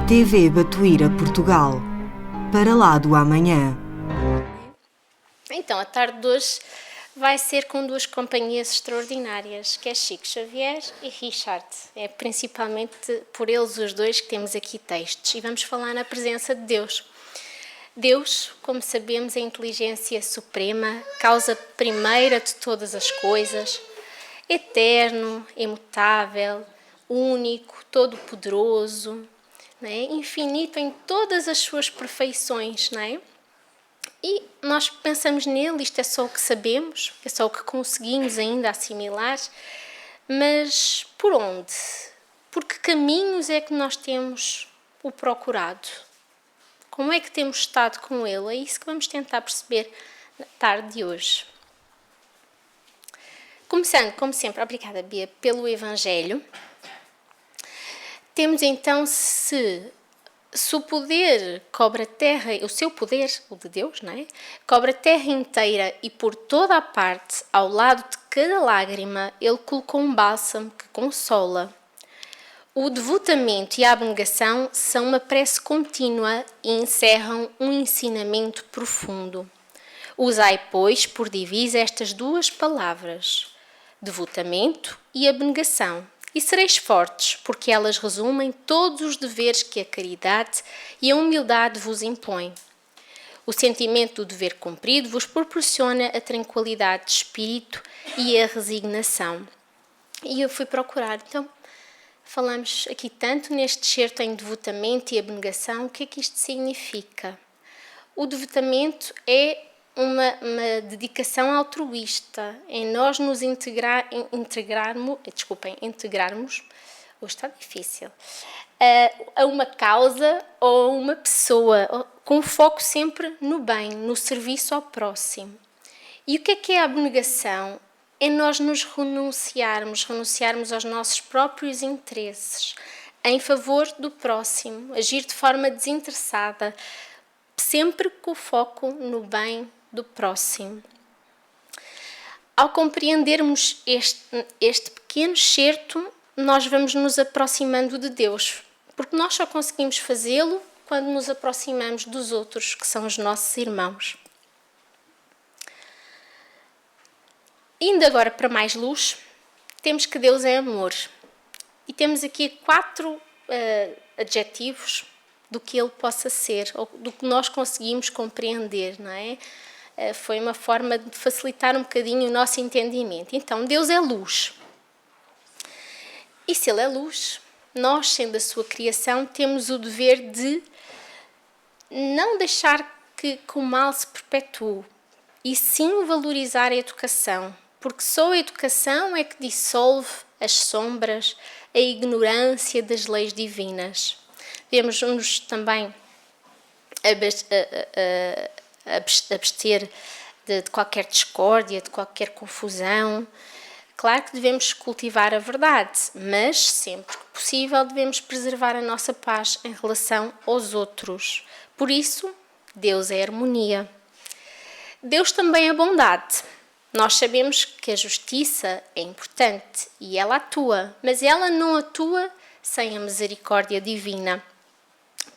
TV Batuíra Portugal. Para lá do amanhã. Então, a tarde de hoje vai ser com duas companhias extraordinárias, que é Chico Xavier e Richard. É principalmente por eles os dois que temos aqui textos e vamos falar na presença de Deus. Deus, como sabemos, é a inteligência suprema, causa primeira de todas as coisas, eterno, imutável, único, todo-poderoso, não é? Infinito em todas as suas perfeições, não é? E nós pensamos nele, isto é só o que sabemos, é só o que conseguimos ainda assimilar, mas por onde? Por que caminhos é que nós temos o procurado? Como é que temos estado com ele? É isso que vamos tentar perceber na tarde de hoje. Começando, como sempre, obrigada Bia, pelo Evangelho. Temos então se o poder cobre a terra, o seu poder, o de Deus, não é? Cobre a terra inteira e por toda a parte, ao lado de cada lágrima, ele colocou um bálsamo que consola. O devotamento e a abnegação são uma prece contínua e encerram um ensinamento profundo. Usai, pois, por divisa estas duas palavras, devotamento e abnegação, e sereis fortes, porque elas resumem todos os deveres que a caridade e a humildade vos impõem. O sentimento do dever cumprido vos proporciona a tranquilidade de espírito e a resignação. E eu fui procurar, então, falamos aqui tanto neste excerto em devotamento e abnegação, o que é que isto significa? O devotamento é uma dedicação altruísta, em nós nos integrarmos, hoje está difícil, a uma causa ou a uma pessoa, com foco sempre no bem, no serviço ao próximo. E o que é a abnegação? É nós nos renunciarmos aos nossos próprios interesses, em favor do próximo, agir de forma desinteressada, sempre com o foco no bem do próximo. Ao compreendermos este pequeno excerto, nós vamos nos aproximando de Deus, porque nós só conseguimos fazê-lo quando nos aproximamos dos outros, que são os nossos irmãos. Indo agora para mais luz, temos que Deus é amor. E temos aqui 4 adjetivos do que Ele possa ser, ou do que nós conseguimos compreender, não é? Foi uma forma de facilitar um bocadinho o nosso entendimento. Então, Deus é luz. E se Ele é luz, nós, sendo a sua criação, temos o dever de não deixar que o mal se perpetue, e sim valorizar a educação, porque só a educação é que dissolve as sombras, a ignorância das leis divinas. Devemos-nos também abster de qualquer discórdia, de qualquer confusão. Claro que devemos cultivar a verdade, mas sempre que possível devemos preservar a nossa paz em relação aos outros. Por isso, Deus é harmonia. Deus também é bondade. Nós sabemos que a justiça é importante e ela atua, mas ela não atua sem a misericórdia divina.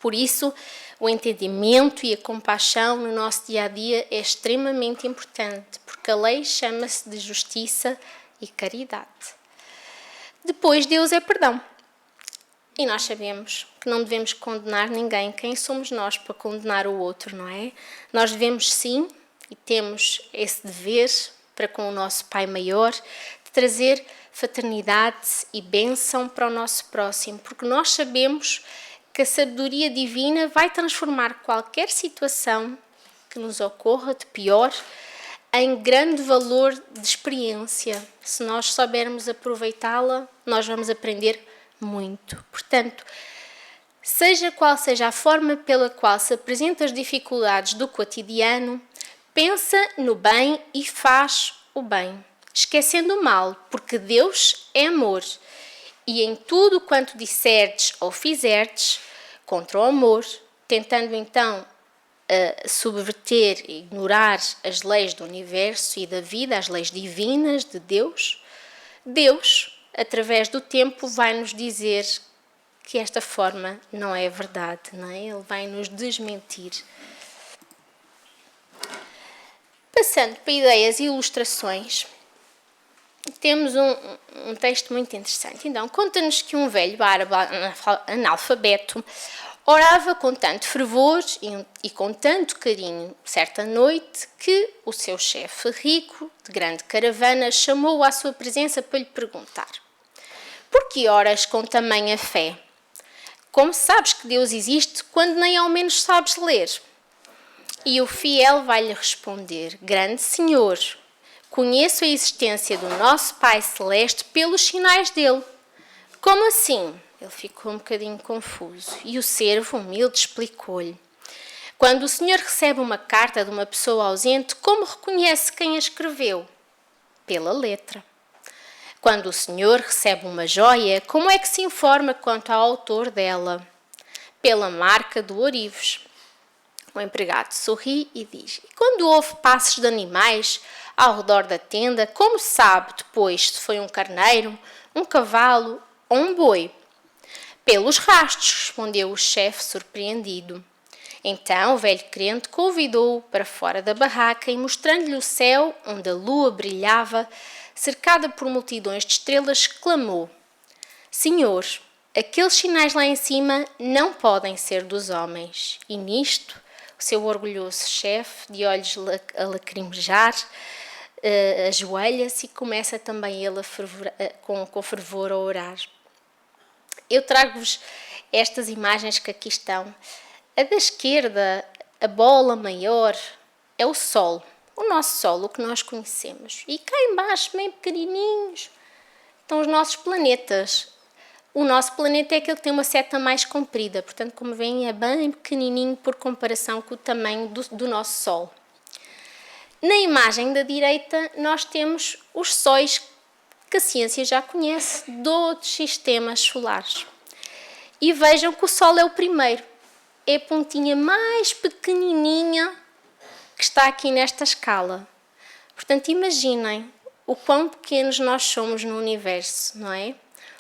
Por isso, o entendimento e a compaixão no nosso dia-a-dia é extremamente importante, porque a lei chama-se de justiça e caridade. Depois, Deus é perdão. E nós sabemos que não devemos condenar ninguém. Quem somos nós para condenar o outro, não é? Nós devemos sim, e temos esse dever para com o nosso Pai Maior, de trazer fraternidade e bênção para o nosso próximo, porque nós sabemos que a sabedoria divina vai transformar qualquer situação que nos ocorra de pior em grande valor de experiência. Se nós soubermos aproveitá-la, nós vamos aprender muito. Portanto, seja qual seja a forma pela qual se apresentam as dificuldades do cotidiano, pensa no bem e faz o bem, esquecendo o mal, porque Deus é amor. E em tudo quanto disserdes ou fizerdes contra o amor, tentando então subverter e ignorar as leis do universo e da vida, as leis divinas de Deus, Deus, através do tempo, vai nos dizer que esta forma não é verdade, não é? Ele vai nos desmentir. Passando para ideias e ilustrações, temos um texto muito interessante. Então, conta-nos que um velho árabe analfabeto orava com tanto fervor e com tanto carinho, certa noite, que o seu chefe rico, de grande caravana, chamou-o à sua presença para lhe perguntar: por que oras com tamanha fé? Como sabes que Deus existe quando nem ao menos sabes ler? E o fiel vai-lhe responder: grande Senhor, conheço a existência do nosso Pai Celeste pelos sinais dele. Como assim? Ele ficou um bocadinho confuso e o servo humilde explicou-lhe: quando o Senhor recebe uma carta de uma pessoa ausente, como reconhece quem a escreveu? Pela letra. Quando o Senhor recebe uma joia, como é que se informa quanto ao autor dela? Pela marca do ourives. O empregado sorri e diz: e quando houve passos de animais ao redor da tenda, como sabe depois se foi um carneiro, um cavalo ou um boi? Pelos rastros, respondeu o chefe surpreendido. Então o velho crente convidou-o para fora da barraca e, mostrando-lhe o céu, onde a lua brilhava, cercada por multidões de estrelas, clamou: Senhor, aqueles sinais lá em cima não podem ser dos homens. E nisto, o seu orgulhoso chefe, de olhos a lacrimejar, ajoelha-se e começa também ele com fervor a orar. Eu trago-vos estas imagens que aqui estão. A da esquerda, a bola maior, é o Sol, o nosso Sol, o que nós conhecemos. E cá embaixo, bem pequenininhos, estão os nossos planetas. O nosso planeta é aquele que tem uma seta mais comprida, portanto, como veem, é bem pequenininho por comparação com o tamanho do nosso Sol. Na imagem da direita, nós temos os sóis que a ciência já conhece de outros sistemas solares. E vejam que o Sol é o primeiro. É a pontinha mais pequenininha que está aqui nesta escala. Portanto, imaginem o quão pequenos nós somos no universo, não é?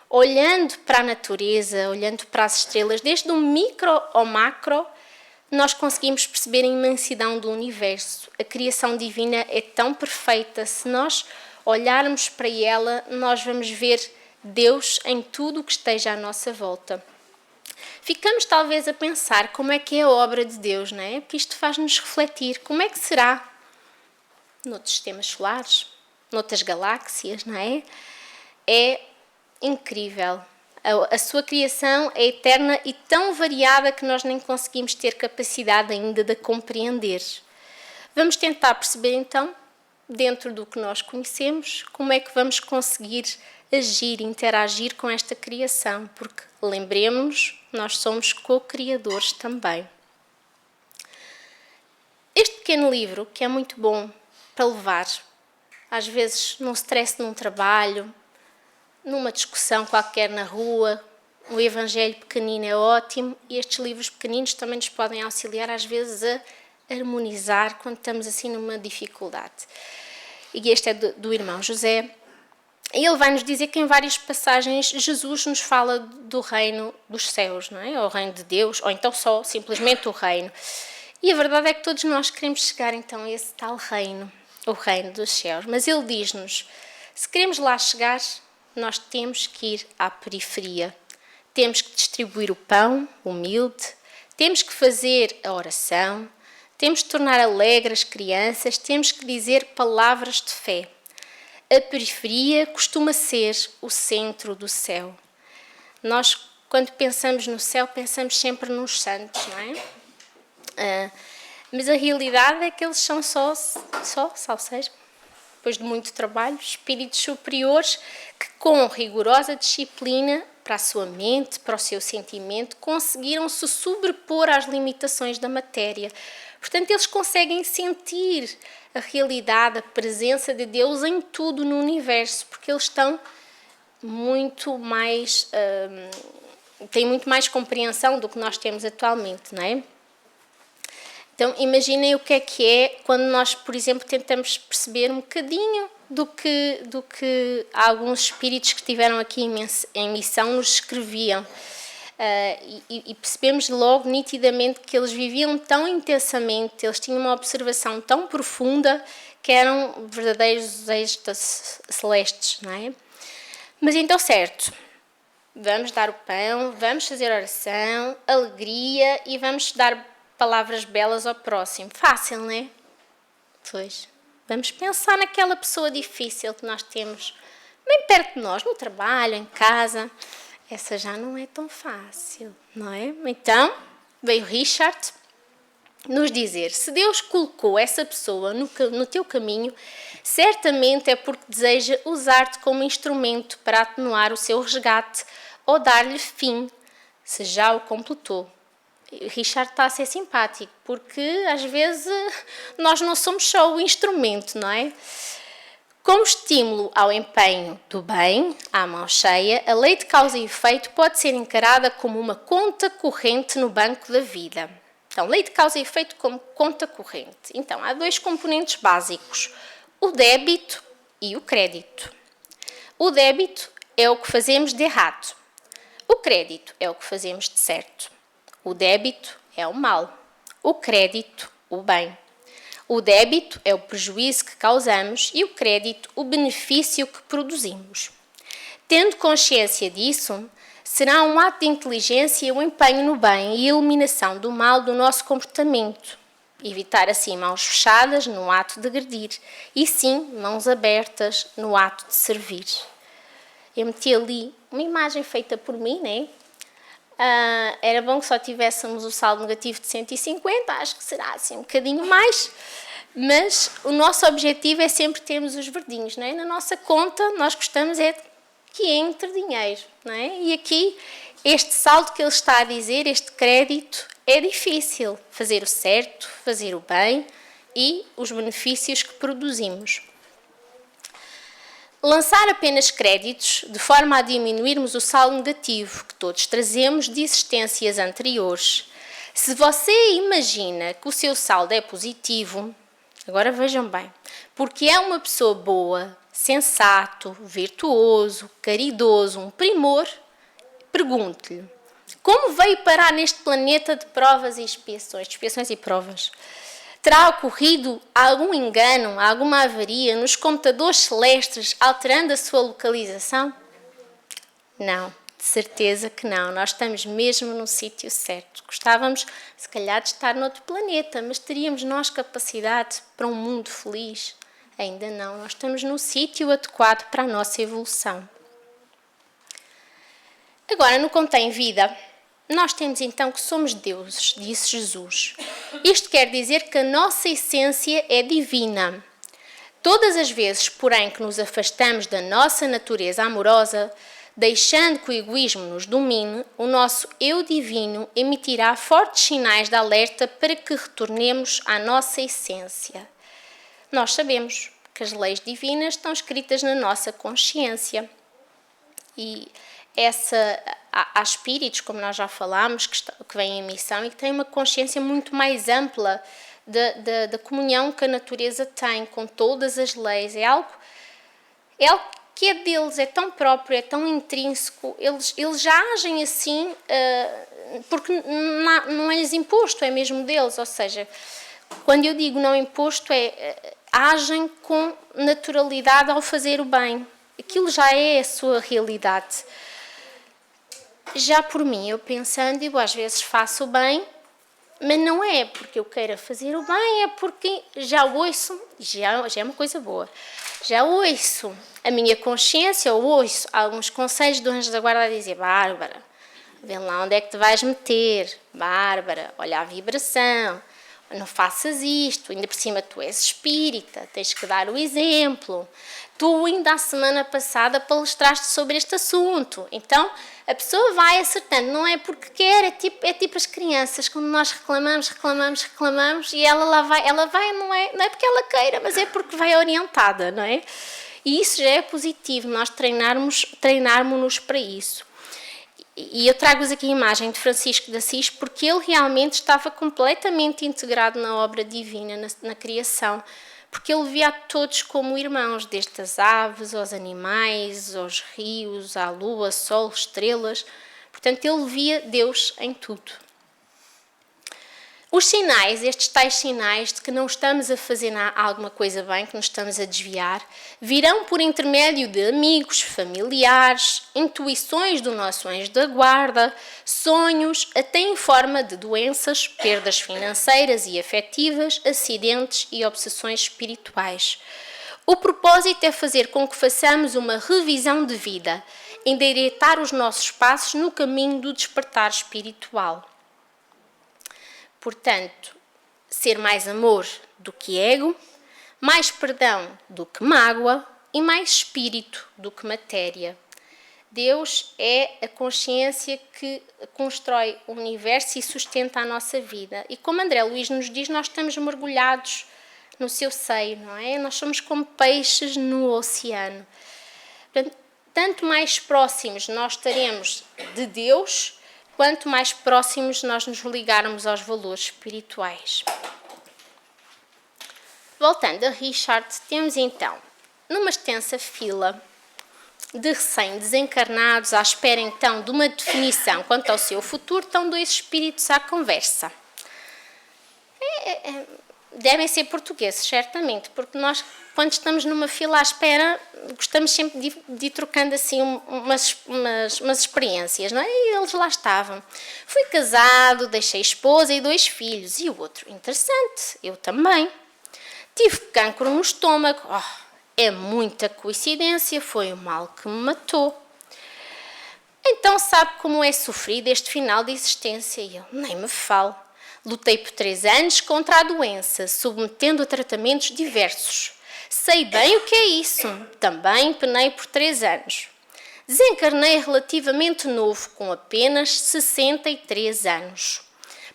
Olhando para a natureza, olhando para as estrelas, desde o micro ao macro, nós conseguimos perceber a imensidão do universo. A criação divina é tão perfeita. Se nós olharmos para ela, nós vamos ver Deus em tudo o que esteja à nossa volta. Ficamos talvez a pensar como é que é a obra de Deus, não é? Porque isto faz-nos refletir como é que será noutros sistemas solares, noutras galáxias, não é? É incrível. A sua criação é eterna e tão variada que nós nem conseguimos ter capacidade ainda de compreender. Vamos tentar perceber então, dentro do que nós conhecemos, como é que vamos conseguir agir, interagir com esta criação, porque lembremos-nos, nós somos co-criadores também. Este pequeno livro, que é muito bom para levar, às vezes num stress num trabalho, numa discussão qualquer na rua, o Evangelho pequenino é ótimo e estes livros pequeninos também nos podem auxiliar às vezes a harmonizar quando estamos assim numa dificuldade. E este é do irmão José. E ele vai nos dizer que em várias passagens Jesus nos fala do reino dos céus, não é? Ou o reino de Deus, ou então só simplesmente o reino. E a verdade é que todos nós queremos chegar então a esse tal reino, o reino dos céus. Mas ele diz-nos, se queremos lá chegar, nós temos que ir à periferia. Temos que distribuir o pão humilde, temos que fazer a oração, temos que tornar alegres as crianças, temos que dizer palavras de fé. A periferia costuma ser o centro do céu. Nós, quando pensamos no céu, pensamos sempre nos santos, não é? Mas a realidade é que eles são só, salve seja, depois de muito trabalho, espíritos superiores que, com rigorosa disciplina para a sua mente, para o seu sentimento, conseguiram se sobrepor às limitações da matéria. Portanto, eles conseguem sentir a realidade, a presença de Deus em tudo no universo, porque eles estão muito mais, têm muito mais compreensão do que nós temos atualmente, não é? Então, imaginem o que é quando nós, por exemplo, tentamos perceber um bocadinho do que alguns espíritos que estiveram aqui em missão nos escreviam. e percebemos logo nitidamente que eles viviam tão intensamente, eles tinham uma observação tão profunda que eram verdadeiros êxtases celestes, não é? Mas então, certo, vamos dar o pão, vamos fazer oração, alegria e vamos dar palavras belas ao próximo. Fácil, não é? Pois. Vamos pensar naquela pessoa difícil que nós temos bem perto de nós, no trabalho, em casa. Essa já não é tão fácil, não é? Então, veio Richard nos dizer, se Deus colocou essa pessoa no teu caminho, certamente é porque deseja usar-te como instrumento para atenuar o seu resgate ou dar-lhe fim, se já o completou. Richard está a ser simpático, porque às vezes nós não somos só o instrumento, não é? Como estímulo ao empenho do bem, à mão cheia, a lei de causa e efeito pode ser encarada como uma conta corrente no banco da vida. Então, lei de causa e efeito como conta corrente. Então, há dois componentes básicos, o débito e o crédito. O débito é o que fazemos de errado. O crédito é o que fazemos de certo. O débito é o mal. O crédito, o bem. O débito é o prejuízo que causamos e o crédito, o benefício que produzimos. Tendo consciência disso, será um ato de inteligência o empenho no bem e a eliminação do mal do nosso comportamento. Evitar assim mãos fechadas no ato de agredir e sim mãos abertas no ato de servir. Eu meti ali uma imagem feita por mim, né? Era bom que só tivéssemos o saldo negativo de 150, acho que será assim um bocadinho mais, mas o nosso objetivo é sempre termos os verdinhos, não é? Na nossa conta nós gostamos é que entre dinheiro, não é? E aqui este saldo que ele está a dizer, este crédito, é difícil fazer o certo, fazer o bem e os benefícios que produzimos. Lançar apenas créditos, de forma a diminuirmos o saldo negativo que todos trazemos de existências anteriores. Se você imagina que o seu saldo é positivo, agora vejam bem, porque é uma pessoa boa, sensato, virtuoso, caridoso, um primor, pergunte-lhe, como veio parar neste planeta de provas e expiações e provas? Terá ocorrido algum engano, alguma avaria nos computadores celestes alterando a sua localização? Não, de certeza que não. Nós estamos mesmo no sítio certo. Gostávamos, se calhar, de estar noutro planeta, mas teríamos nós capacidade para um mundo feliz? Ainda não. Nós estamos no sítio adequado para a nossa evolução. Agora, no Contém Vida, nós temos então que somos deuses, disse Jesus. Isto quer dizer que a nossa essência é divina. Todas as vezes, porém, que nos afastamos da nossa natureza amorosa, deixando que o egoísmo nos domine, o nosso eu divino emitirá fortes sinais de alerta para que retornemos à nossa essência. Nós sabemos que as leis divinas estão escritas na nossa consciência. E há espíritos, como nós já falámos, que vêm em missão e que têm uma consciência muito mais ampla da comunhão que a natureza tem com todas as leis. É algo que é deles, é tão próprio, é tão intrínseco. Eles já agem assim porque não é lhes imposto, é mesmo deles. Ou seja, quando eu digo não imposto, agem com naturalidade ao fazer o bem. Aquilo já é a sua realidade. Já por mim, eu pensando, digo, às vezes faço o bem, mas não é porque eu queira fazer o bem, é porque já ouço, já é uma coisa boa, já ouço a minha consciência, ou ouço alguns conselhos do anjo da guarda a dizer, Bárbara, vê lá onde é que te vais meter, Bárbara, olha a vibração, não faças isto, ainda por cima tu és espírita, tens que dar o exemplo. Tu ainda a semana passada palestraste sobre este assunto. Então, a pessoa vai acertando, não é porque quer, é tipo as crianças, quando nós reclamamos e ela vai, não é porque ela queira, mas é porque vai orientada, não é? E isso já é positivo, nós treinarmos-nos para isso. E eu trago-vos aqui a imagem de Francisco de Assis porque ele realmente estava completamente integrado na obra divina, na criação, porque ele via a todos como irmãos, desde as aves, aos animais, aos rios, à lua, sol, estrelas. Portanto, ele via Deus em tudo. Os sinais, estes tais sinais de que não estamos a fazer alguma coisa bem, que nos estamos a desviar, virão por intermédio de amigos, familiares, intuições do nosso anjo da guarda, sonhos, até em forma de doenças, perdas financeiras e afetivas, acidentes e obsessões espirituais. O propósito é fazer com que façamos uma revisão de vida, endireitar os nossos passos no caminho do despertar espiritual. Portanto, ser mais amor do que ego, mais perdão do que mágoa e mais espírito do que matéria. Deus é a consciência que constrói o universo e sustenta a nossa vida. E como André Luiz nos diz, nós estamos mergulhados no seu seio, não é? Nós somos como peixes no oceano. Portanto, tanto mais próximos nós estaremos de Deus, quanto mais próximos nós nos ligarmos aos valores espirituais. Voltando a Richard, temos então, numa extensa fila de recém-desencarnados, à espera então de uma definição quanto ao seu futuro, estão dois espíritos à conversa. Devem ser portugueses, certamente, porque nós, quando estamos numa fila à espera, gostamos sempre de ir trocando assim umas experiências, não é? E eles lá estavam. Fui casado, deixei esposa e 2 filhos. E o outro, interessante, eu também. Tive cancro no estômago. É muita coincidência, foi o mal que me matou. Então sabe como é sofrido este final de existência? E eu, nem me falo. Lutei por 3 anos contra a doença, submetendo a tratamentos diversos. Sei bem o que é isso. Também penei por 3 anos. Desencarnei relativamente novo, com apenas 63 anos.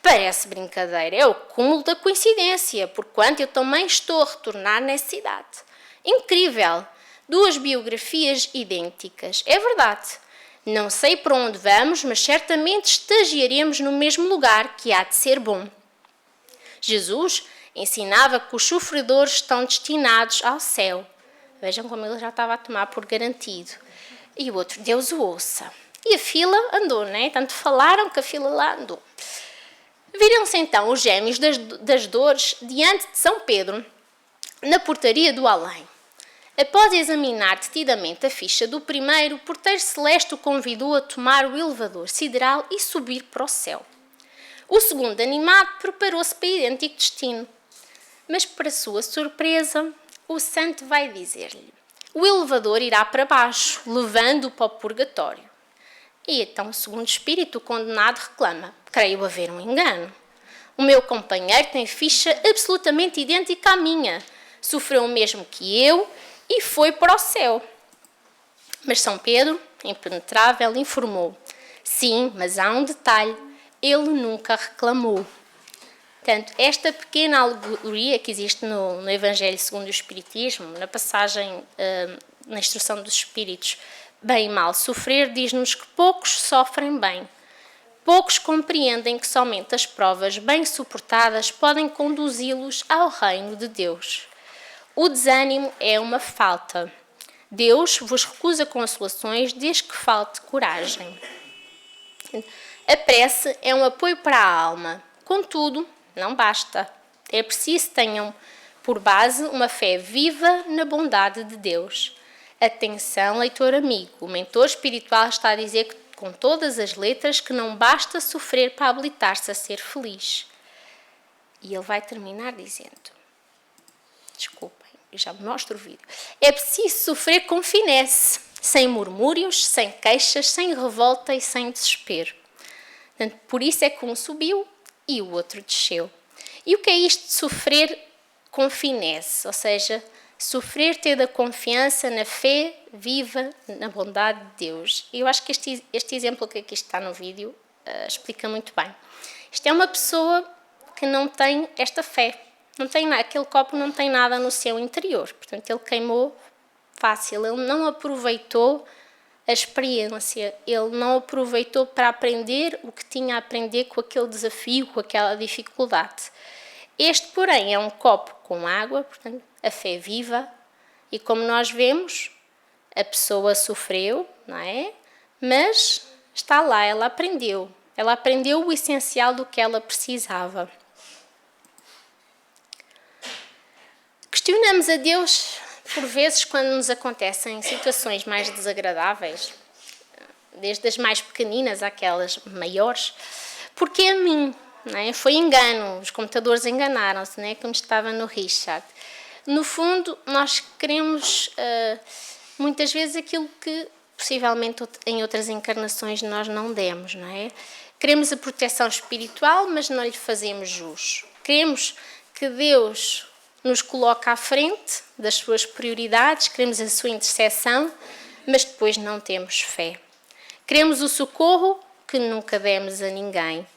Parece brincadeira, é o cúmulo da coincidência, porquanto eu também estou a retornar nessa idade. Incrível! 2 biografias idênticas. É verdade. Não sei para onde vamos, mas certamente estagiaremos no mesmo lugar, que há de ser bom. Jesus ensinava que os sofredores estão destinados ao céu. Vejam como ele já estava a tomar por garantido. E o outro, Deus o ouça. E a fila andou, né? Tanto falaram que a fila lá andou. Viram-se então os gêmeos das dores diante de São Pedro, na portaria do além. Após examinar detidamente a ficha do primeiro, o porteiro celeste o convidou a tomar o elevador sideral e subir para o céu. O segundo, animado, preparou-se para idêntico destino. Mas, para sua surpresa, o santo vai dizer-lhe: o elevador irá para baixo, levando-o para o purgatório. E então o segundo espírito, o condenado, reclama: creio haver um engano. O meu companheiro tem ficha absolutamente idêntica à minha. Sofreu o mesmo que eu e foi para o céu. Mas São Pedro, impenetrável, informou: sim, mas há um detalhe, ele nunca reclamou. Portanto, esta pequena alegoria que existe no Evangelho segundo o Espiritismo, na passagem, na instrução dos Espíritos, bem e mal sofrer, diz-nos que poucos sofrem bem. Poucos compreendem que somente as provas bem suportadas podem conduzi-los ao reino de Deus. O desânimo é uma falta. Deus vos recusa consolações desde que falte coragem. A prece é um apoio para a alma. Contudo, não basta. É preciso que tenham por base uma fé viva na bondade de Deus. Atenção, leitor amigo. O mentor espiritual está a dizer com todas as letras que não basta sofrer para habilitar-se a ser feliz. E ele vai terminar dizendo: desculpem, eu já me mostro o vídeo. É preciso sofrer com finesse, sem murmúrios, sem queixas, sem revolta e sem desespero. Portanto, por isso é que um subiu e o outro desceu. E o que é isto de sofrer com finesse? Ou seja, sofrer tendo a confiança na fé viva na bondade de Deus. E eu acho que este exemplo que aqui está no vídeo explica muito bem. Isto é uma pessoa que não tem esta fé. Não tem nada, aquele copo não tem nada no seu interior. Portanto, ele queimou fácil. Ele não aproveitou a experiência. Ele não aproveitou para aprender o que tinha a aprender com aquele desafio, com aquela dificuldade. Este, porém, é um copo com água, portanto, a fé viva. E como nós vemos, a pessoa sofreu, não é? Mas está lá, ela aprendeu. Ela aprendeu o essencial do que ela precisava. Questionamos a Deus, por vezes, quando nos acontecem situações mais desagradáveis, desde as mais pequeninas àquelas maiores, porque a mim, não é? Foi engano, os computadores enganaram-se, não é? Como estava no Richard. No fundo, nós queremos muitas vezes aquilo que possivelmente em outras encarnações nós não demos, não é? Queremos a proteção espiritual, mas não lhe fazemos jus. Queremos que Deus nos coloque à frente das suas prioridades, queremos a sua intercessão, mas depois não temos fé. Queremos o socorro que nunca demos a ninguém,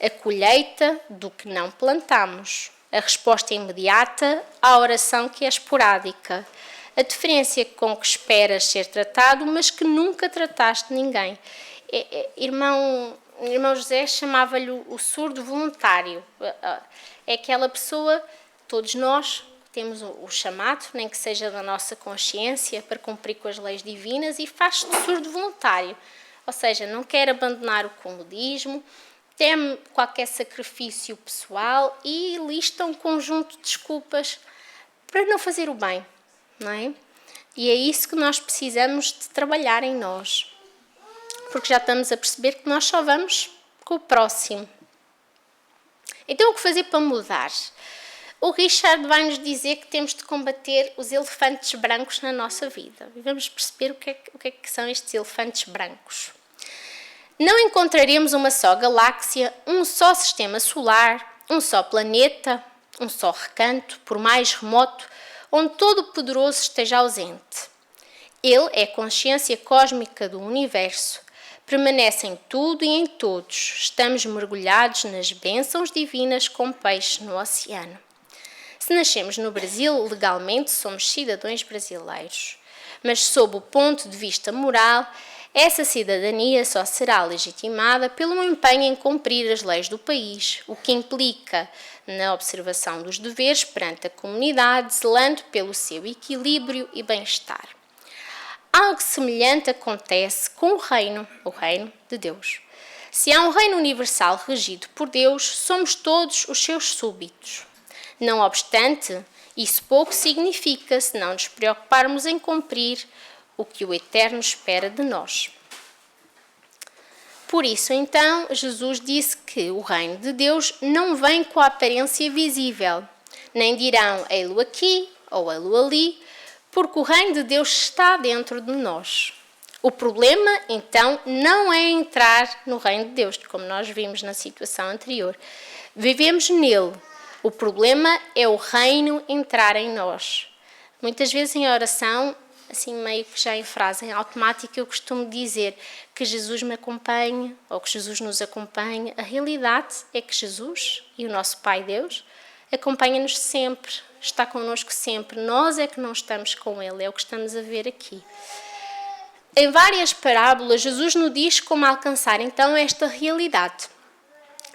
a colheita do que não plantamos, a resposta imediata à oração que é esporádica, a deferência com que esperas ser tratado, mas que nunca trataste ninguém. Irmão José chamava-lhe o surdo voluntário. É aquela pessoa, todos nós temos o chamado, nem que seja da nossa consciência, para cumprir com as leis divinas, e faz-se de surdo voluntário. Ou seja, não quer abandonar o comodismo, teme qualquer sacrifício pessoal e lista um conjunto de desculpas para não fazer o bem, não é? E é isso que nós precisamos de trabalhar em nós, porque já estamos a perceber que nós só vamos com o próximo. Então, o que fazer para mudar? O Richard vai nos dizer que temos de combater os elefantes brancos na nossa vida. E vamos perceber o que é que são estes elefantes brancos. Não encontraremos uma só galáxia, um só sistema solar, um só planeta, um só recanto, por mais remoto, onde todo o poderoso esteja ausente. Ele é a consciência cósmica do universo, permanece em tudo e em todos. Estamos mergulhados nas bênçãos divinas como peixe no oceano. Se nascemos no Brasil, legalmente somos cidadãos brasileiros. Mas sob o ponto de vista moral, essa cidadania só será legitimada pelo empenho em cumprir as leis do país, o que implica na observação dos deveres perante a comunidade, zelando pelo seu equilíbrio e bem-estar. Algo semelhante acontece com o reino de Deus. Se há um reino universal regido por Deus, somos todos os seus súbditos. Não obstante, isso pouco significa se não nos preocuparmos em cumprir o que o Eterno espera de nós. Por isso, então, Jesus disse que o reino de Deus não vem com a aparência visível, nem dirão ei-lo aqui ou ei-lo ali, porque o reino de Deus está dentro de nós. O problema, então, não é entrar no reino de Deus, como nós vimos na situação anterior. Vivemos nele. O problema é o reino entrar em nós. Muitas vezes em oração, assim meio que já em frase em automática, eu costumo dizer que Jesus me acompanhe ou que Jesus nos acompanhe. A realidade é que Jesus e o nosso Pai Deus acompanha-nos sempre, está connosco sempre. Nós é que não estamos com Ele, é o que estamos a ver aqui. Em várias parábolas, Jesus nos diz como alcançar então esta realidade.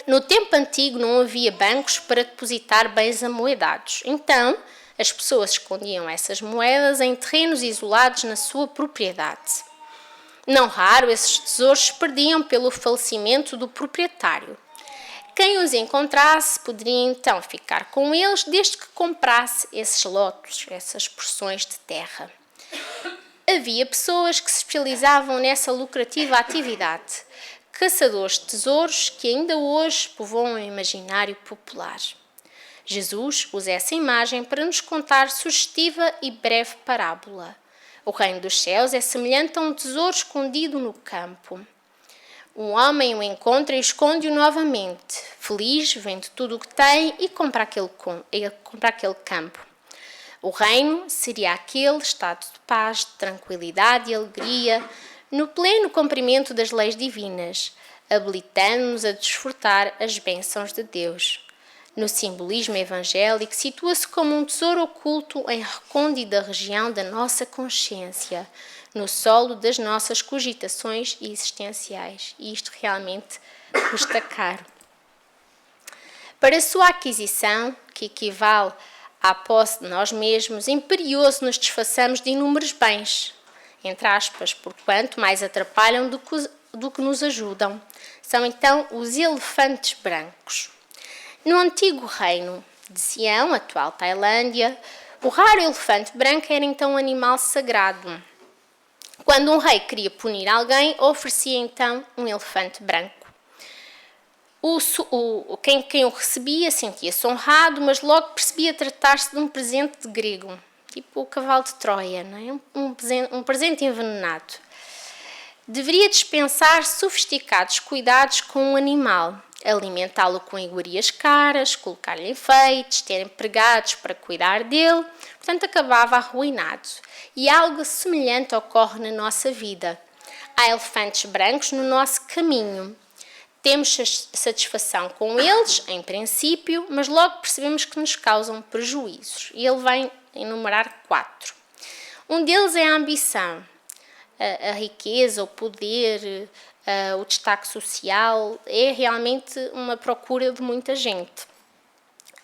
No tempo antigo não havia bancos para depositar bens amoedados. Então, as pessoas escondiam essas moedas em terrenos isolados na sua propriedade. Não raro, esses tesouros se perdiam pelo falecimento do proprietário. Quem os encontrasse poderia então ficar com eles desde que comprasse esses lotes, essas porções de terra. Havia pessoas que se especializavam nessa lucrativa atividade, caçadores de tesouros que ainda hoje povoam o imaginário popular. Jesus usa essa imagem para nos contar sugestiva e breve parábola. O reino dos céus é semelhante a um tesouro escondido no campo. Um homem o encontra e esconde-o novamente. Feliz, vende tudo o que tem e compra aquele campo. O reino seria aquele estado de paz, de tranquilidade e alegria, no pleno cumprimento das leis divinas, habilitando-nos a desfrutar as bênçãos de Deus. No simbolismo evangélico, situa-se como um tesouro oculto em recôndita região da nossa consciência, no solo das nossas cogitações existenciais. E isto realmente custa caro. Para a sua aquisição, que equivale à posse de nós mesmos, imperioso nos desfaçamos de inúmeros bens, entre aspas, porquanto mais atrapalham do do que nos ajudam. São então os elefantes brancos. No antigo reino de Sião, atual Tailândia, o raro elefante branco era então um animal sagrado. Quando um rei queria punir alguém, oferecia então um elefante branco. Quem o recebia sentia-se honrado, mas logo percebia tratar-se de um presente de grego, tipo o cavalo de Troia, não é? Um presente envenenado. Deveria dispensar sofisticados cuidados com o animal, alimentá-lo com iguarias caras, colocar-lhe enfeites, ter empregados para cuidar dele, portanto acabava arruinado. E algo semelhante ocorre na nossa vida. Há elefantes brancos no nosso caminho. Temos satisfação com eles, em princípio, mas logo percebemos que nos causam prejuízos. E ele vai enumerar 4. Um deles é a ambição. A riqueza, o poder, o destaque social é realmente uma procura de muita gente.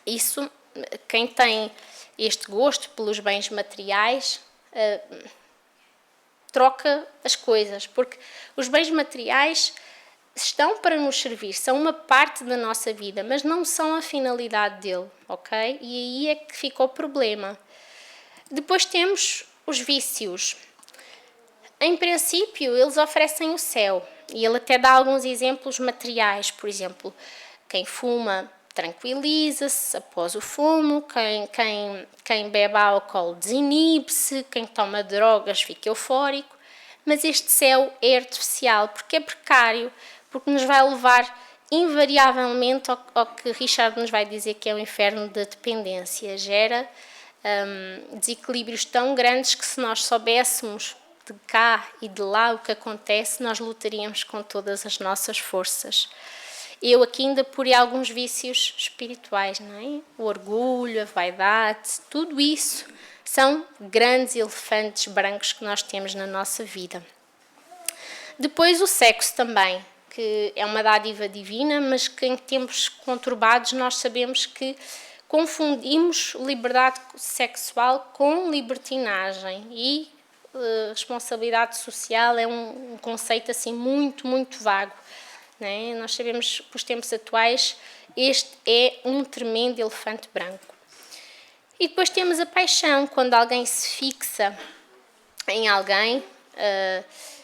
Isso, quem tem este gosto pelos bens materiais, troca as coisas, porque os bens materiais estão para nos servir, são uma parte da nossa vida, mas não são a finalidade dele, ok? E aí é que fica o problema. Depois temos os vícios. Em princípio, eles oferecem o céu, e ele até dá alguns exemplos materiais, por exemplo, quem fuma tranquiliza-se após o fumo, quem bebe álcool desinibe-se, quem toma drogas fica eufórico, mas este céu é artificial, porque é precário, porque nos vai levar invariavelmente ao que Richard nos vai dizer que é o inferno da dependência. Gera desequilíbrios tão grandes que, se nós soubéssemos de cá e de lá o que acontece, nós lutaríamos com todas as nossas forças. Eu aqui ainda porei alguns vícios espirituais, não é? O orgulho, a vaidade, tudo isso são grandes elefantes brancos que nós temos na nossa vida. Depois o sexo também, que é uma dádiva divina, mas que em tempos conturbados nós sabemos que confundimos liberdade sexual com libertinagem, e responsabilidade social é um conceito assim muito, muito vago. Não é? Nós sabemos que, nos tempos atuais, este é um tremendo elefante branco. E depois temos a paixão, quando alguém se fixa em alguém,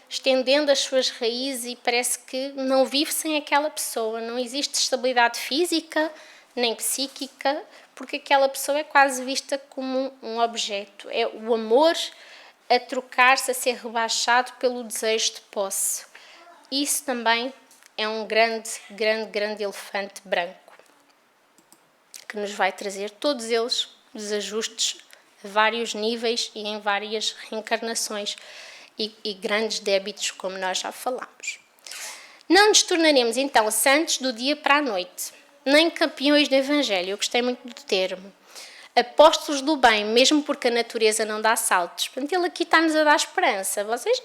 estendendo as suas raízes, e parece que não vive sem aquela pessoa. Não existe estabilidade física nem psíquica, porque aquela pessoa é quase vista como um objeto. É o amor a trocar-se, a ser rebaixado pelo desejo de posse. Isso também é um grande elefante branco, que nos vai trazer todos eles desajustes a vários níveis e em várias reencarnações e grandes débitos, como nós já falámos. Não nos tornaremos então santos do dia para a noite, nem campeões do Evangelho. Eu gostei muito do termo. Apóstolos do bem, mesmo porque a natureza não dá saltos. Portanto, ele aqui está-nos a dar esperança. Vocês,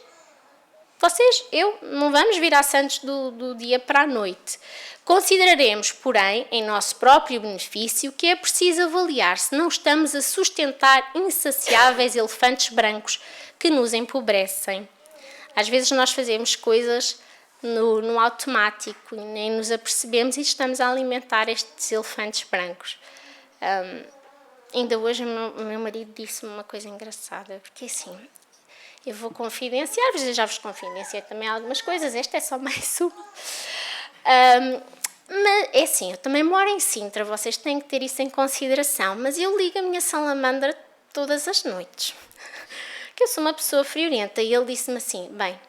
não vamos virar santos do dia para a noite. Consideraremos, porém, em nosso próprio benefício, que é preciso avaliar se não estamos a sustentar insaciáveis elefantes brancos que nos empobrecem. Às vezes nós fazemos coisas no automático e nem nos apercebemos, e estamos a alimentar estes elefantes brancos. Ainda hoje o meu marido disse-me uma coisa engraçada, porque assim, eu vou confidenciar-vos, eu já vos confidenciei também algumas coisas, esta é só mais uma. Mas é assim, eu também moro em Sintra, vocês têm que ter isso em consideração, mas eu ligo a minha salamandra todas as noites, que eu sou uma pessoa friorenta, e ele disse-me assim, bem,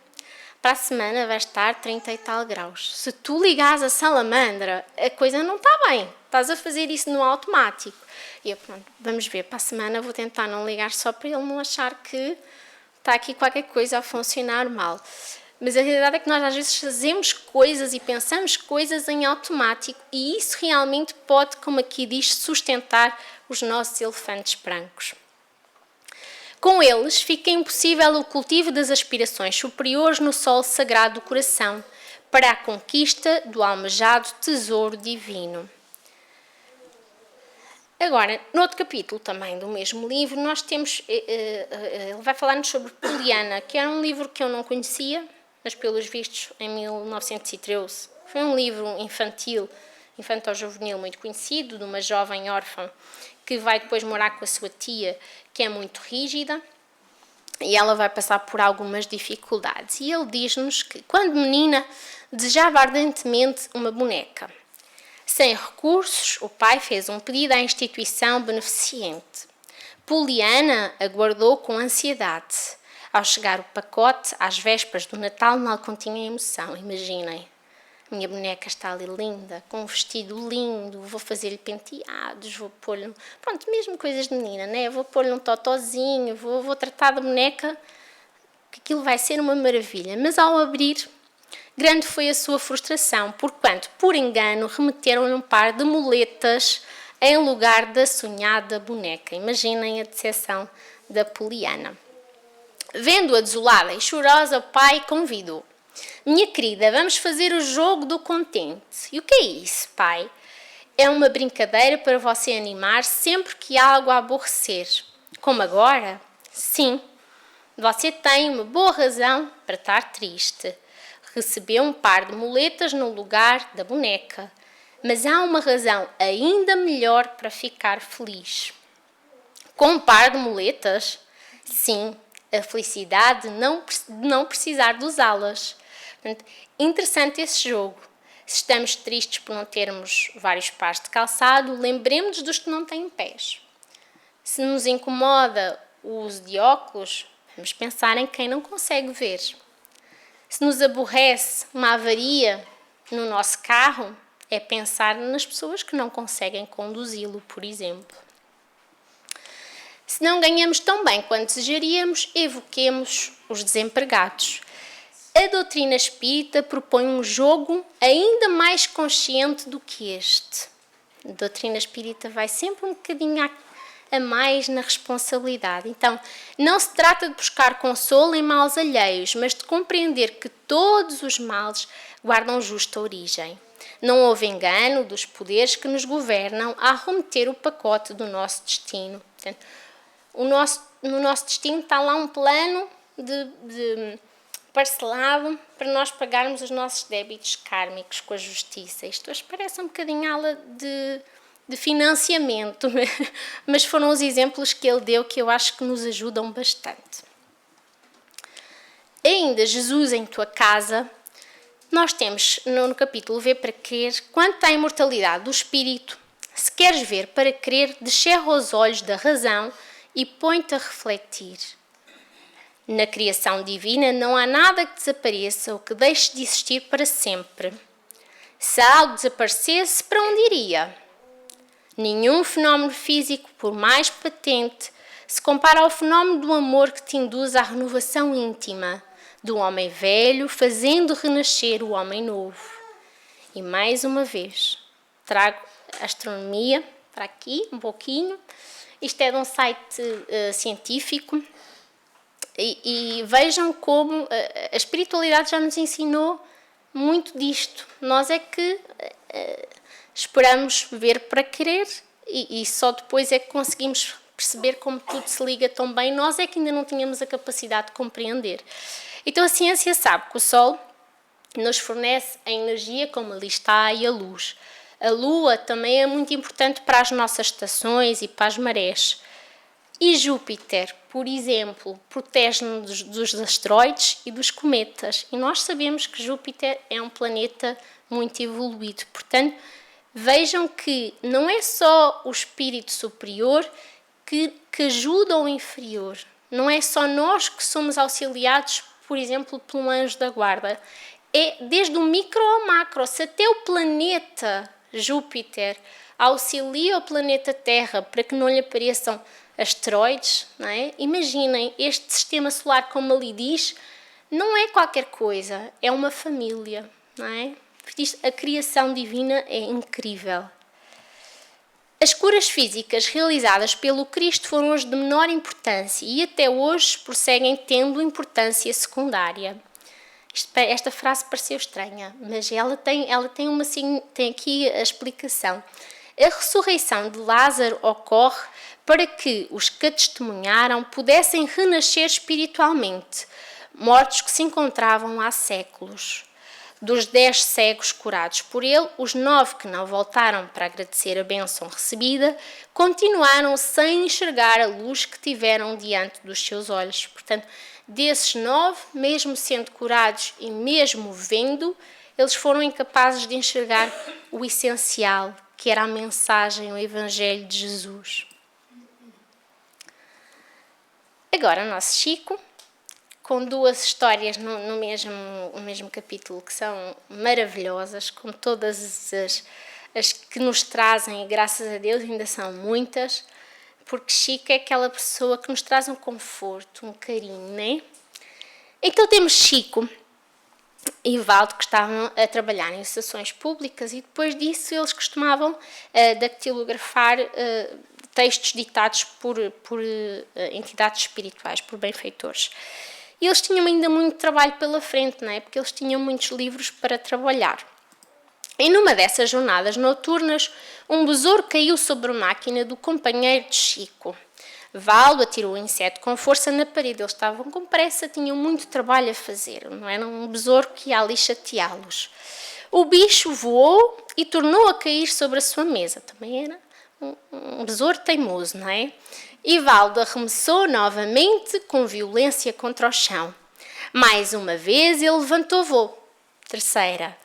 para a semana vai estar 30 e tal graus. Se tu ligares a salamandra, a coisa não está bem. Estás a fazer isso no automático. E eu, pronto, vamos ver, para a semana vou tentar não ligar, só para ele não achar que está aqui qualquer coisa a funcionar mal. Mas a realidade é que nós às vezes fazemos coisas e pensamos coisas em automático, e isso realmente pode, como aqui diz, sustentar os nossos elefantes brancos. Com eles fica impossível o cultivo das aspirações superiores no solo sagrado do coração, para a conquista do almejado tesouro divino. Agora, no outro capítulo também do mesmo livro, nós temos, ele vai falar-nos sobre Poliana, que era um livro que eu não conhecia, mas pelos vistos em 1913. Foi um livro infantil-juvenil muito conhecido, de uma jovem órfã que vai depois morar com a sua tia, que é muito rígida, e ela vai passar por algumas dificuldades. E ele diz-nos que, quando menina, desejava ardentemente uma boneca. Sem recursos, o pai fez um pedido à instituição beneficente. Poliana aguardou com ansiedade. Ao chegar o pacote, às vésperas do Natal, não continha emoção. Imaginem, minha boneca está ali linda, com um vestido lindo, vou fazer-lhe penteados, vou pôr-lhe... Pronto, mesmo coisas de menina, né? Vou pôr-lhe um totozinho, vou tratar da boneca, que aquilo vai ser uma maravilha. Mas ao abrir, grande foi a sua frustração, porquanto, por engano, remeteram-lhe um par de muletas em lugar da sonhada boneca. Imaginem a decepção da Poliana. Vendo-a desolada e chorosa, o pai convidou. Minha querida, vamos fazer o jogo do contente. E o que é isso, pai? É uma brincadeira para você animar sempre que há algo a aborrecer. Como agora? Sim. Você tem uma boa razão para estar triste. Recebeu um par de muletas no lugar da boneca. Mas há uma razão ainda melhor para ficar feliz. Com um par de muletas? Sim, a felicidade de não precisar de usá-las. Portanto, interessante esse jogo. Se estamos tristes por não termos vários pares de calçado, lembremos-nos dos que não têm pés. Se nos incomoda o uso de óculos, vamos pensar em quem não consegue ver. Se nos aborrece uma avaria no nosso carro, é pensar nas pessoas que não conseguem conduzi-lo, por exemplo. Se não ganhamos tão bem quanto desejaríamos, evoquemos os desempregados. A doutrina espírita propõe um jogo ainda mais consciente do que este. A doutrina espírita vai sempre um bocadinho a mais na responsabilidade. Então, não se trata de buscar consolo em males alheios, mas de compreender que todos os males guardam justa origem. Não houve engano dos poderes que nos governam a remeter o pacote do nosso destino. Portanto, no nosso destino está lá um plano de parcelado para nós pagarmos os nossos débitos kármicos com a justiça. Isto hoje parece um bocadinho aula de financiamento, mas foram os exemplos que ele deu que eu acho que nos ajudam bastante. Ainda Jesus em tua casa, nós temos no capítulo Ver para Crer, quanto à imortalidade do espírito, se queres ver para crer, descerra os olhos da razão e põe-te a refletir. Na criação divina não há nada que desapareça ou que deixe de existir para sempre. Se algo desaparecesse, para onde iria? Nenhum fenómeno físico, por mais patente, se compara ao fenómeno do amor que te induz à renovação íntima do homem velho, fazendo renascer o homem novo. E mais uma vez, trago a astronomia para aqui, um pouquinho. Isto é de um site científico. E vejam como a espiritualidade já nos ensinou muito disto. Nós é que esperamos ver para querer e só depois é que conseguimos perceber como tudo se liga tão bem. Nós é que ainda não tínhamos a capacidade de compreender. Então a ciência sabe que o Sol nos fornece a energia, como ali está, e a luz. A Lua também é muito importante para as nossas estações e para as marés. E Júpiter, por exemplo, protege-nos dos asteroides e dos cometas. E nós sabemos que Júpiter é um planeta muito evoluído. Portanto, vejam que não é só o espírito superior que ajuda o inferior. Não é só nós que somos auxiliados, por exemplo, por um anjo da guarda. É desde o micro ao macro. Se até o planeta Júpiter auxilia o planeta Terra para que não lhe apareçam asteroides, não é? Imaginem, este sistema solar, como ali diz, não é qualquer coisa, é uma família, não é? A criação divina é incrível. As curas físicas realizadas pelo Cristo foram as de menor importância e até hoje prosseguem tendo importância secundária. Esta frase pareceu estranha, mas ela tem aqui a explicação. A ressurreição de Lázaro ocorre para que os que a testemunharam pudessem renascer espiritualmente, mortos que se encontravam há séculos. Dos 10 cegos curados por ele, os 9 que não voltaram para agradecer a bênção recebida, continuaram sem enxergar a luz que tiveram diante dos seus olhos. Portanto, desses 9, mesmo sendo curados e mesmo vendo, eles foram incapazes de enxergar o essencial, que era a mensagem, o Evangelho de Jesus. Agora, o nosso Chico, com 2 histórias no mesmo capítulo que são maravilhosas, como todas as que nos trazem, e graças a Deus ainda são muitas, porque Chico é aquela pessoa que nos traz um conforto, um carinho, né? Então temos Chico e Valdo, que estavam a trabalhar em associações públicas, e depois disso eles costumavam dactilografar textos ditados por entidades espirituais, por benfeitores. E eles tinham ainda muito trabalho pela frente, não é? Porque eles tinham muitos livros para trabalhar. E numa dessas jornadas noturnas, um besouro caiu sobre a máquina do companheiro de Chico. Valdo atirou o inseto com força na parede. Eles estavam com pressa, tinham muito trabalho a fazer. Não era um besouro que ia ali chateá-los. O bicho voou e tornou a cair sobre a sua mesa. Também era um besouro teimoso, não é? E Valdo arremessou novamente com violência contra o chão. Mais uma vez ele levantou voo. Terceira.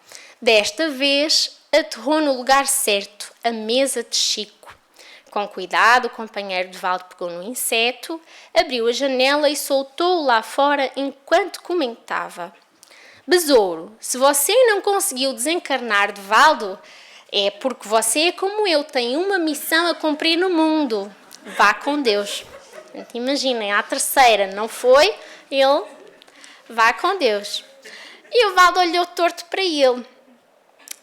Desta vez aterrou no lugar certo, a mesa de Chico. Com cuidado, o companheiro de Valdo pegou no inseto, abriu a janela e soltou-o lá fora enquanto comentava: Besouro, se você não conseguiu desencarnar de Valdo, é porque você, como eu, tem uma missão a cumprir no mundo. Vá com Deus. Imaginem, a terceira não foi, ele vá com Deus. E o Valdo olhou torto para ele,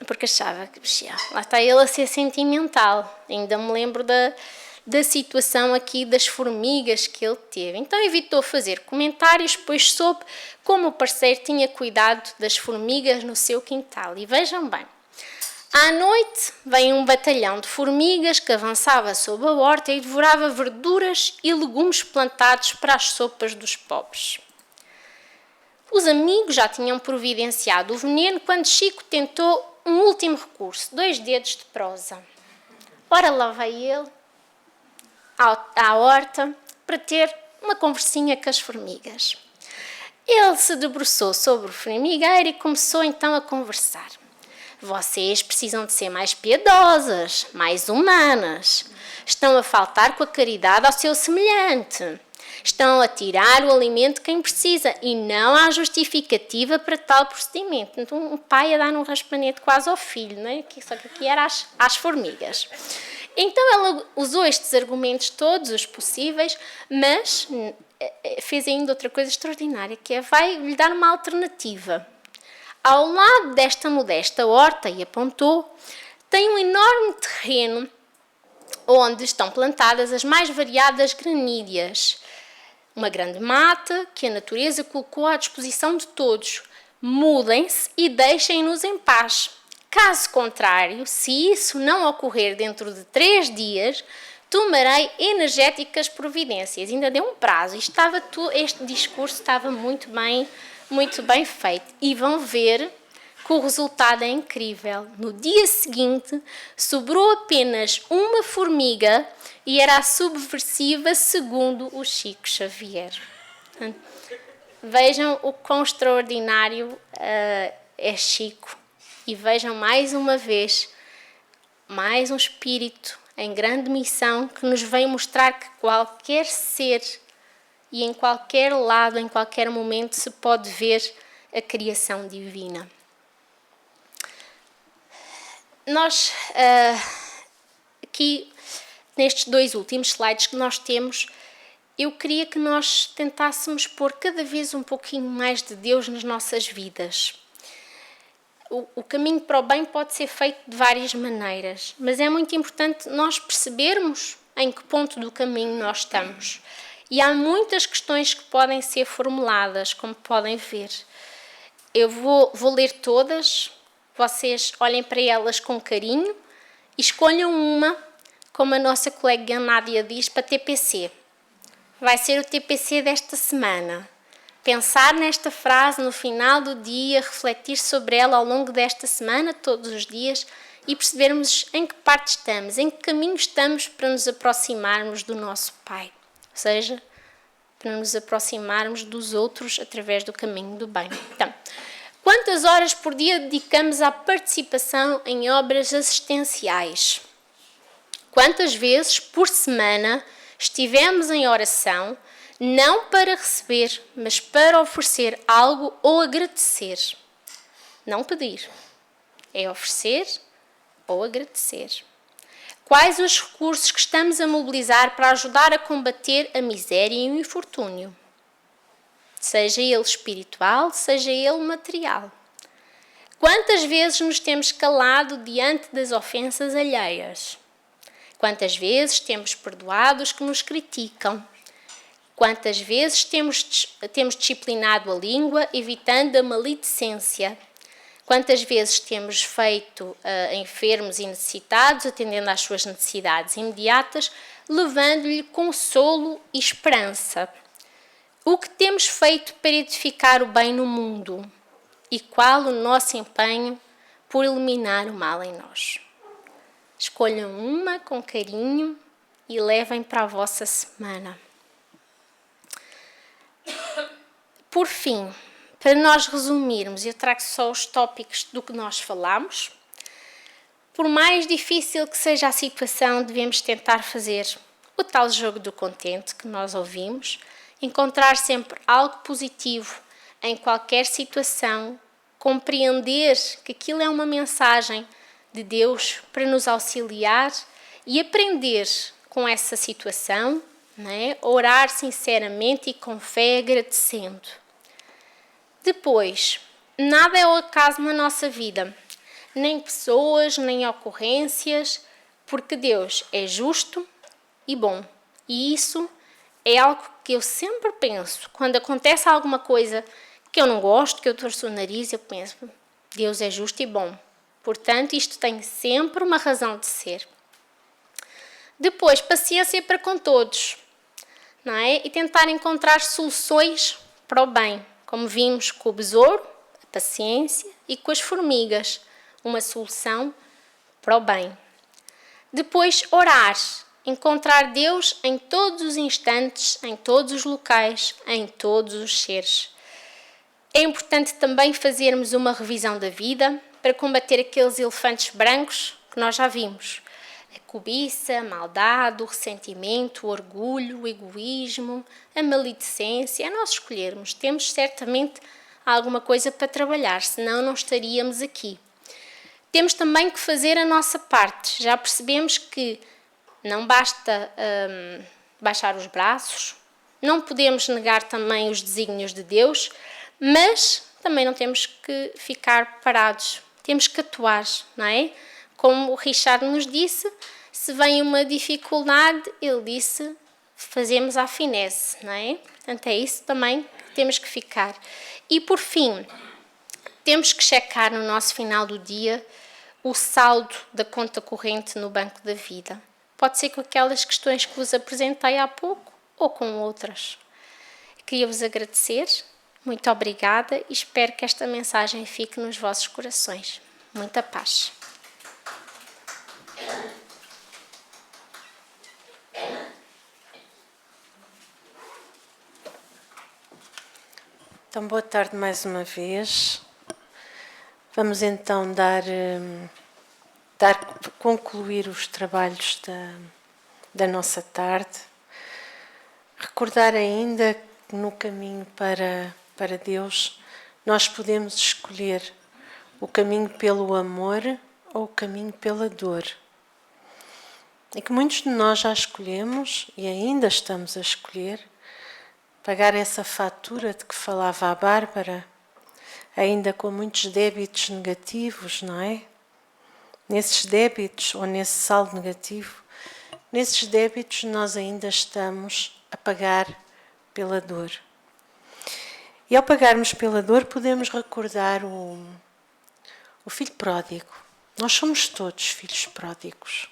porque achava que lá está ele a ser sentimental. Ainda me lembro da situação aqui das formigas que ele teve. Então evitou fazer comentários, pois soube como o parceiro tinha cuidado das formigas no seu quintal. E vejam bem, à noite vem um batalhão de formigas que avançava sob a horta e devorava verduras e legumes plantados para as sopas dos pobres. Os amigos já tinham providenciado o veneno quando Chico tentou um último recurso, 2 dedos de prosa. Ora lá vai ele à horta para ter uma conversinha com as formigas. Ele se debruçou sobre o formigueiro e começou então a conversar. Vocês precisam de ser mais piedosas, mais humanas. Estão a faltar com a caridade ao seu semelhante. Estão a tirar o alimento quem precisa e não há justificativa para tal procedimento. Então, um pai a dar um raspanete quase ao filho, não é? Só que aqui era às formigas. Então, ela usou estes argumentos todos, os possíveis, mas fez ainda outra coisa extraordinária, que é vai lhe dar uma alternativa. Ao lado desta modesta horta, e apontou, tem um enorme terreno onde estão plantadas as mais variadas granídeas. Uma grande mata que a natureza colocou à disposição de todos. Mudem-se e deixem-nos em paz. Caso contrário, se isso não ocorrer dentro de 3 dias, tomarei energéticas providências. Ainda deu um prazo. Este discurso estava muito bem feito. E vão ver que o resultado é incrível. No dia seguinte, sobrou apenas uma formiga e era a subversiva segundo o Chico Xavier. Vejam o quão extraordinário é Chico. E vejam mais uma vez, mais um espírito em grande missão que nos vem mostrar que qualquer ser e em qualquer lado, em qualquer momento, se pode ver a criação divina. Nós, aqui, nestes 2 últimos slides que nós temos, eu queria que nós tentássemos pôr cada vez um pouquinho mais de Deus nas nossas vidas. O caminho para o bem pode ser feito de várias maneiras, mas é muito importante nós percebermos em que ponto do caminho nós estamos. E há muitas questões que podem ser formuladas, como podem ver. Eu vou ler todas, vocês olhem para elas com carinho e escolham uma, como a nossa colega Nádia diz, para TPC. Vai ser o TPC desta semana. pensar nesta frase no final do dia, refletir sobre ela ao longo desta semana, todos os dias, e percebermos em que parte estamos, em que caminho estamos para nos aproximarmos do nosso Pai. Ou seja, para nos aproximarmos dos outros através do caminho do bem. Então, quantas horas por dia dedicamos à participação em obras assistenciais? Quantas vezes por semana estivemos em oração, não para receber, mas para oferecer algo ou agradecer? Não pedir, é oferecer ou agradecer. Quais os recursos que estamos a mobilizar para ajudar a combater a miséria e o infortúnio? Seja ele espiritual, seja ele material. Quantas vezes nos temos calado diante das ofensas alheias? Quantas vezes temos perdoado os que nos criticam? Quantas vezes temos disciplinado a língua, evitando a maledicência? Quantas vezes temos feito enfermos e necessitados, atendendo às suas necessidades imediatas, levando-lhe consolo e esperança? O que temos feito para edificar o bem no mundo? E qual o nosso empenho por eliminar o mal em nós? Escolham uma com carinho e levem para a vossa semana. Por fim, para nós resumirmos, eu trago só os tópicos do que nós falamos. Por mais difícil que seja a situação, devemos tentar fazer o tal jogo do contente que nós ouvimos, encontrar sempre algo positivo em qualquer situação, compreender que aquilo é uma mensagem de Deus para nos auxiliar e aprender com essa situação, não é? Orar sinceramente e com fé, agradecendo. Depois, nada é o acaso na nossa vida, nem pessoas, nem ocorrências, porque Deus é justo e bom. E isso é algo que eu sempre penso. Quando acontece alguma coisa que eu não gosto, que eu torço o nariz, eu penso, Deus é justo e bom. Portanto, isto tem sempre uma razão de ser. Depois, paciência para com todos, não é? E tentar encontrar soluções para o bem, como vimos com o besouro, a paciência, e com as formigas, uma solução para o bem. Depois, orar, encontrar Deus em todos os instantes, em todos os locais, em todos os seres. É importante também fazermos uma revisão da vida para combater aqueles elefantes brancos que nós já vimos. A cobiça, a maldade, o ressentimento, o orgulho, o egoísmo, a maledicência. É nós escolhermos. Temos certamente alguma coisa para trabalhar, senão não estaríamos aqui. Temos também que fazer a nossa parte. Já percebemos que não basta baixar os braços, não podemos negar também os desígnios de Deus, mas também não temos que ficar parados. Temos que atuar, não é? Como o Richard nos disse, se vem uma dificuldade, ele disse, fazemos à finesse, não é? Portanto, é isso também que temos que ficar. E, por fim, temos que checar no nosso final do dia o saldo da conta corrente no Banco da Vida. Pode ser com aquelas questões que vos apresentei há pouco ou com outras. Queria-vos agradecer, muito obrigada e espero que esta mensagem fique nos vossos corações. Muita paz. Então, boa tarde mais uma vez. Vamos então concluir os trabalhos da nossa tarde. Recordar ainda que no caminho para Deus nós podemos escolher o caminho pelo amor ou o caminho pela dor. E que muitos de nós já escolhemos e ainda estamos a escolher pagar essa fatura de que falava a Bárbara, ainda com muitos débitos negativos, não é? Nesses débitos, ou nesse saldo negativo, nesses débitos nós ainda estamos a pagar pela dor. E ao pagarmos pela dor podemos recordar o filho pródigo. Nós somos todos filhos pródigos.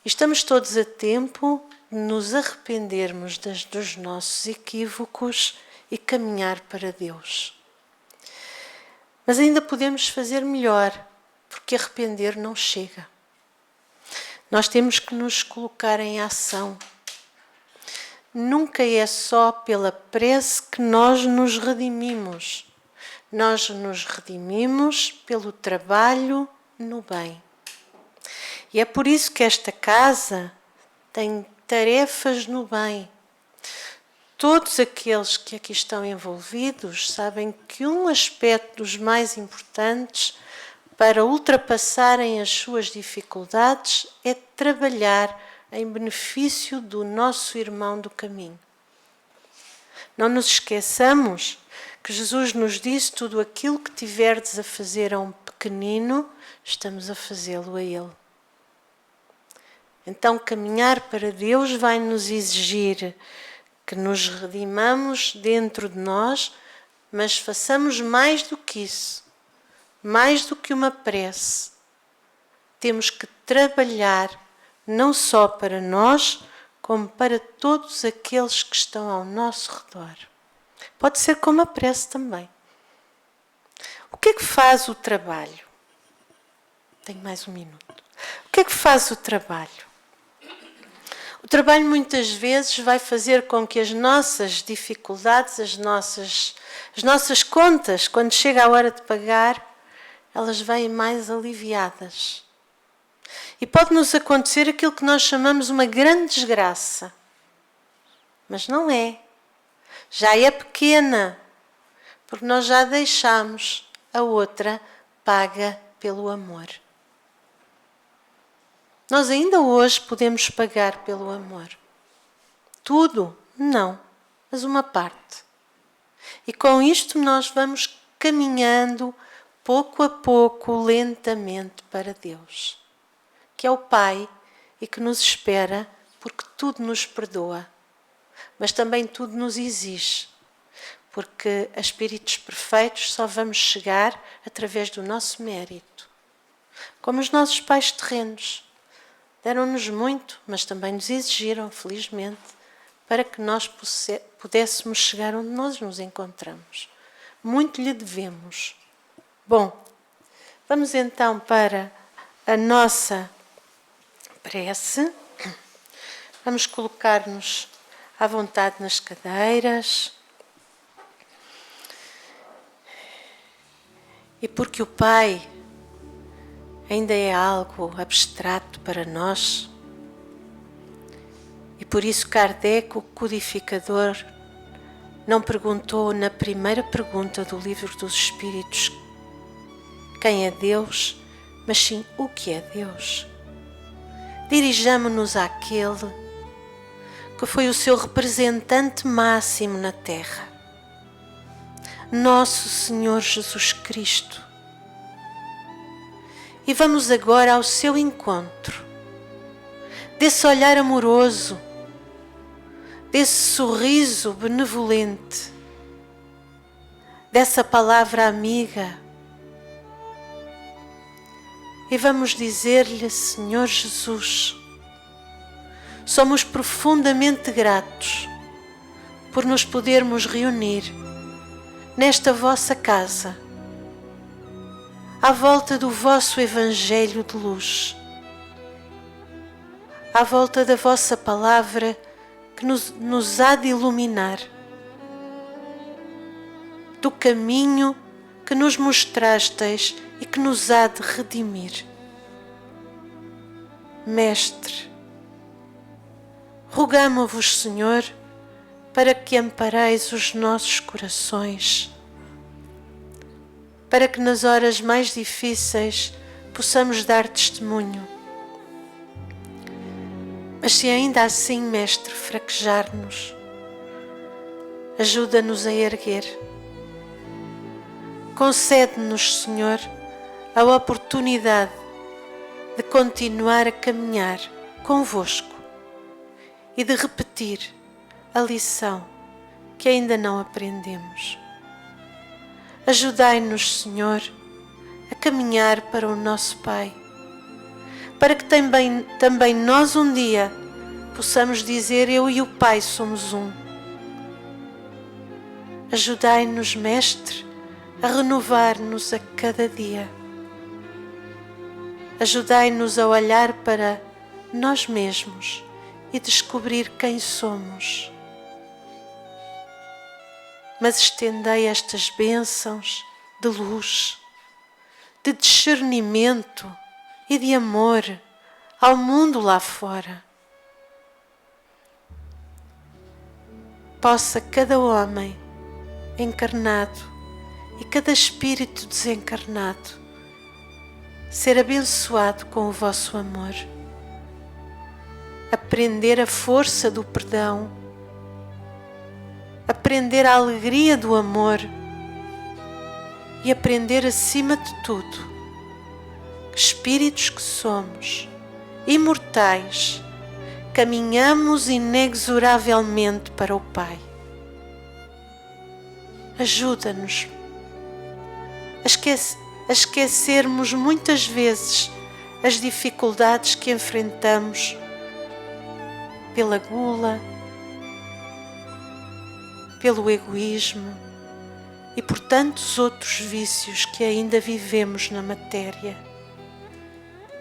E estamos todos a tempo de nos arrependermos dos nossos equívocos e caminhar para Deus. Mas ainda podemos fazer melhor, porque arrepender não chega. Nós temos que nos colocar em ação. Nunca é só pela prece que nós nos redimimos. Nós nos redimimos pelo trabalho no bem. E é por isso que esta casa tem tarefas no bem. Todos aqueles que aqui estão envolvidos sabem que um aspecto dos mais importantes para ultrapassarem as suas dificuldades é trabalhar em benefício do nosso irmão do caminho. Não nos esqueçamos que Jesus nos disse: tudo aquilo que tiverdes a fazer a um pequenino, estamos a fazê-lo a ele. Então, caminhar para Deus vai nos exigir que nos redimamos dentro de nós, mas façamos mais do que isso, mais do que uma prece. Temos que trabalhar não só para nós, como para todos aqueles que estão ao nosso redor. Pode ser como a prece também. O que é que faz o trabalho? Tenho mais um minuto. O que é que faz o trabalho? O trabalho muitas vezes vai fazer com que as nossas dificuldades, as nossas contas, quando chega a hora de pagar, elas vêm mais aliviadas. E pode-nos acontecer aquilo que nós chamamos uma grande desgraça. Mas não é. Já é pequena, porque nós já deixamos a outra paga pelo amor. Nós ainda hoje podemos pagar pelo amor. Tudo? Não, mas uma parte. E com isto nós vamos caminhando pouco a pouco, lentamente para Deus, que é o Pai e que nos espera porque tudo nos perdoa, mas também tudo nos exige, porque a espíritos perfeitos só vamos chegar através do nosso mérito. Como os nossos pais terrenos. Deram-nos muito, mas também nos exigiram, felizmente, para que nós pudéssemos chegar onde nós nos encontramos. Muito lhe devemos. Bom, vamos então para a nossa prece. Vamos colocar-nos à vontade nas cadeiras. E porque o Pai ainda é algo abstrato para nós, e por isso Kardec, o codificador, não perguntou na primeira pergunta do Livro dos Espíritos quem é Deus, mas sim o que é Deus. Dirijamo-nos àquele que foi o seu representante máximo na Terra, Nosso Senhor Jesus Cristo. E vamos agora ao seu encontro, desse olhar amoroso, desse sorriso benevolente, dessa palavra amiga. E vamos dizer-lhe: Senhor Jesus, somos profundamente gratos por nos podermos reunir nesta vossa casa, à volta do vosso Evangelho de luz, à volta da vossa palavra que nos há de iluminar, do caminho que nos mostrastes e que nos há de redimir. Mestre, rogamo-vos, Senhor, para que ampareis os nossos corações, para que nas horas mais difíceis possamos dar testemunho. Mas se ainda assim, Mestre, fraquejar-nos, ajuda-nos a erguer. Concede-nos, Senhor, a oportunidade de continuar a caminhar convosco e de repetir a lição que ainda não aprendemos. Ajudai-nos, Senhor, a caminhar para o nosso Pai, para que também nós um dia possamos dizer: eu e o Pai somos um. Ajudai-nos, Mestre, a renovar-nos a cada dia. Ajudai-nos a olhar para nós mesmos e descobrir quem somos. Mas estendei estas bênçãos de luz, de discernimento e de amor ao mundo lá fora. Possa cada homem encarnado e cada espírito desencarnado ser abençoado com o vosso amor, aprender a força do perdão, aprender a alegria do amor e aprender acima de tudo que espíritos que somos, imortais, caminhamos inexoravelmente para o Pai. Ajuda-nos a esquecermos muitas vezes as dificuldades que enfrentamos pela gula, pelo egoísmo e por tantos outros vícios que ainda vivemos na matéria.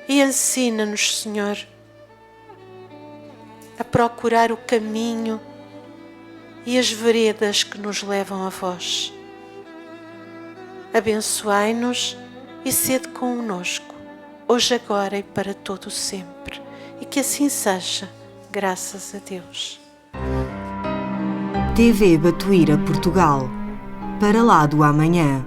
E ensina-nos, Senhor, a procurar o caminho e as veredas que nos levam a vós. Abençoai-nos e sede conosco, hoje, agora e para todo o sempre. E que assim seja, graças a Deus. TV Batuíra Portugal. Para lá do amanhã.